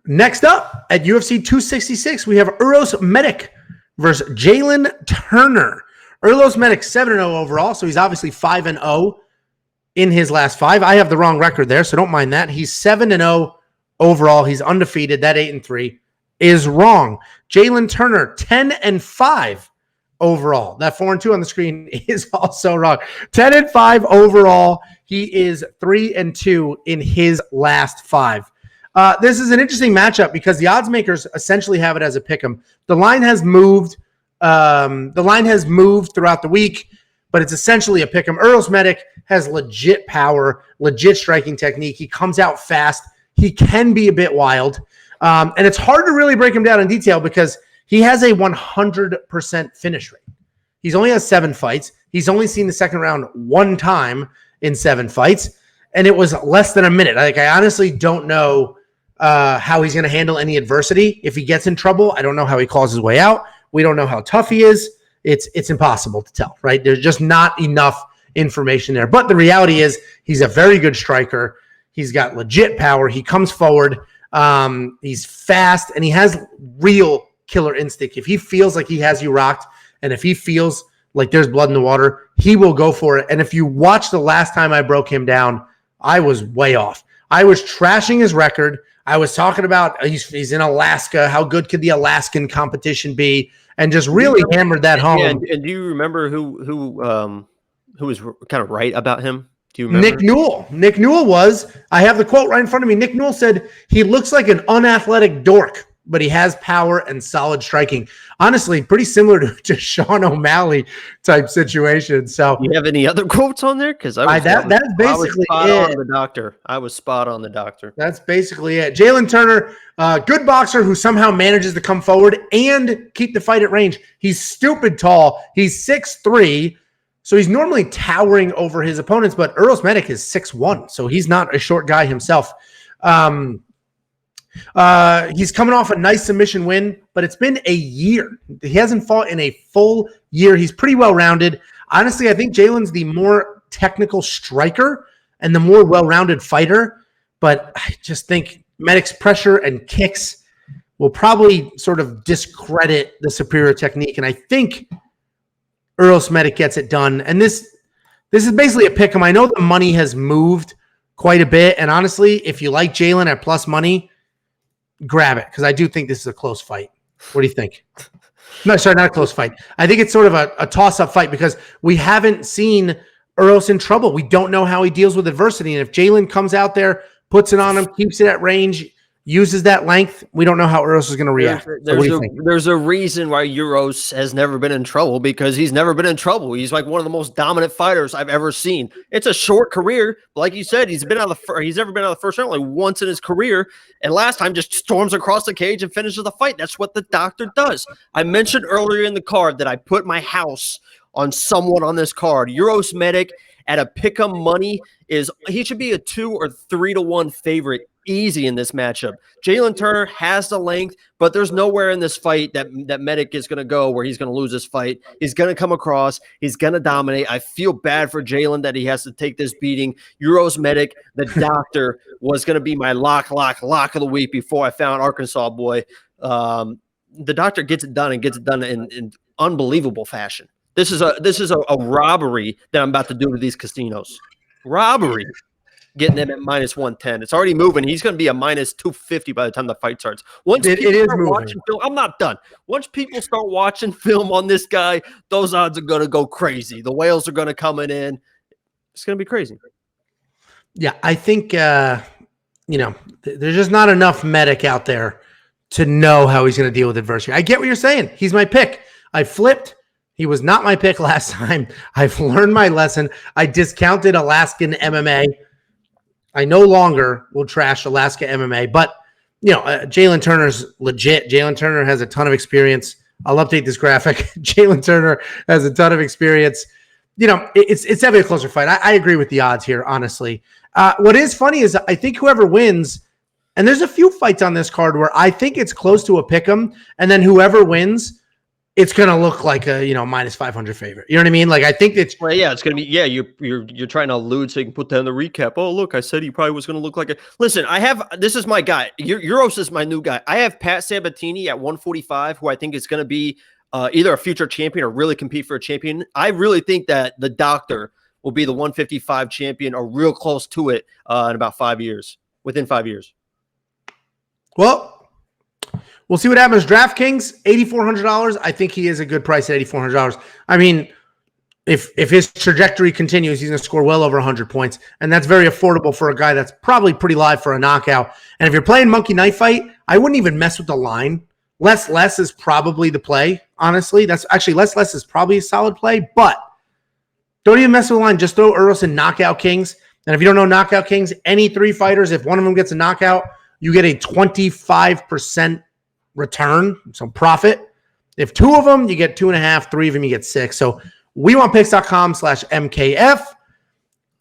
Next up at UFC 266, we have Uros Medic versus Jalin Turner. Uros Medic 7-0 overall, so he's obviously 5-0 in his last 5. I have the wrong record there, so don't mind that. He's 7-0 overall. He's undefeated. That 8-3 is wrong. Jalin Turner 10-5 overall. That 4-2 on the screen is also wrong. 10-5 overall. He is 3-2 in his last 5. This is an interesting matchup because the odds makers essentially have it as a pick'em. The line has moved. The line has moved throughout the week, but it's essentially a pick'em. Uros Medic has legit power, legit striking technique. He comes out fast. He can be a bit wild, and it's hard to really break him down in detail because he has a 100% finish rate. He's only has 7 fights. He's only seen the second round 1 time in 7 fights, and it was less than a minute. I honestly don't know how he's going to handle any adversity. If he gets in trouble, I don't know how he calls his way out. We don't know how tough he is. It's impossible to tell, right? There's just not enough information there. But the reality is he's a very good striker. He's got legit power. He comes forward. He's fast, and he has real killer instinct. If he feels like he has you rocked, and if he feels like there's blood in the water, he will go for it. And if you watch the last time I broke him down, I was way off. I was trashing his record. I was talking about he's in Alaska. How good could the Alaskan competition be? And just really hammered that home. Yeah, and do you remember who was kind of right about him? Do you remember? Nick Newell. Nick Newell was. I have the quote right in front of me. Nick Newell said he looks like an unathletic dork, but he has power and solid striking. Honestly, pretty similar to Sean O'Malley type situation. So, do you have any other quotes on there? Because that's basically spot on the doctor. I was spot on the doctor. That's basically it. Jalin Turner, good boxer who somehow manages to come forward and keep the fight at range. He's stupid tall. He's 6'3", so he's normally towering over his opponents. But Uros Medic is 6'1", so he's not a short guy himself. He's coming off a nice submission win, but it's been a year. He hasn't fought in a full year. He's pretty well-rounded. Honestly, I think Jalen's the more technical striker and the more well-rounded fighter, but I just think Medic's pressure and kicks will probably sort of discredit the superior technique, and I think Uros Medic gets it done. And this is basically a pick 'em. I know the money has moved quite a bit, and honestly, if you like Jalin at plus money, grab it, because I do think this is a close fight. What do you think? No, sorry, not a close fight. I think it's sort of a toss-up fight because we haven't seen Uros in trouble. We don't know how he deals with adversity. And if Jalin comes out there, puts it on him, keeps it at range, uses that length, we don't know how Uros is going to react. There's a reason why Uros has never been in trouble, because he's never been in trouble. He's like one of the most dominant fighters I've ever seen. It's a short career, but like you said, he's never been out of the first round like once in his career, and last time just storms across the cage and finishes the fight. That's what the doctor does. I mentioned earlier in the card that I put my house on someone on this card. Uros Medic at a pick'em money he should be a 2 or 3-1 favorite easy in this matchup. Jalin Turner has the length, but there's nowhere in this fight that Medic is going to go where he's going to lose this fight. He's going to come across. He's going to dominate. I feel bad for Jalin that he has to take this beating. Uros Medic, the doctor, was going to be my lock of the week before I found Arkansas boy. The doctor gets it done and gets it done in unbelievable fashion. This is a robbery that I'm about to do with these casinos. Robbery. Getting him at minus 110. It's already moving. He's going to be a minus 250 by the time the fight starts. Once people start watching film, I'm not done. Once people start watching film on this guy, those odds are going to go crazy. The whales are going to come in. It's going to be crazy. Yeah, I think there's just not enough Medic out there to know how he's going to deal with adversity. I get what you're saying. He's my pick. I flipped. He was not my pick last time. I've learned my lesson. I discounted Alaskan MMA. I no longer will trash Alaska MMA, but Jalin Turner's legit. Jalin Turner has a ton of experience. I'll update this graphic. Jalin Turner has a ton of experience. It's definitely a closer fight. I agree with the odds here, honestly. What is funny is I think whoever wins, and there's a few fights on this card where I think it's close to a pick'em, and then whoever wins it's going to look like a, minus 500 favorite. You know what I mean? Like, I think it's, well, yeah, it's going to be, yeah, you're trying to allude so you can put that in the recap. Oh, look, I said he probably was going to look like a, listen, this is my guy. Uros is my new guy. I have Pat Sabatini at 145, who I think is going to be either a future champion or really compete for a champion. I really think that the doctor will be the 155 champion or real close to it in about 5 years, within 5 years. Well, we'll see what happens. DraftKings, $8,400. I think he is a good price at $8,400. I mean, if his trajectory continues, he's going to score well over 100 points, and that's very affordable for a guy that's probably pretty live for a knockout. And if you're playing Monkey Knife Fight, I wouldn't even mess with the line. Less is probably the play, honestly. That's actually less is probably a solid play, but don't even mess with the line. Just throw Uros and Knockout Kings. And if you don't know Knockout Kings, any three fighters, if one of them gets a knockout, you get a 25% return, so profit. If two of them, you get 2.5. Three of them, you get 6. So wewantpicks.com/MKF.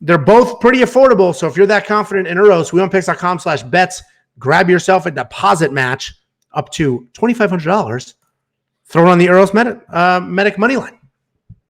They're both pretty affordable. So if you're that confident in Uros, wewantpicks.com/bets. Grab yourself a deposit match up to $2,500. Throw it on the Uros Medic money line.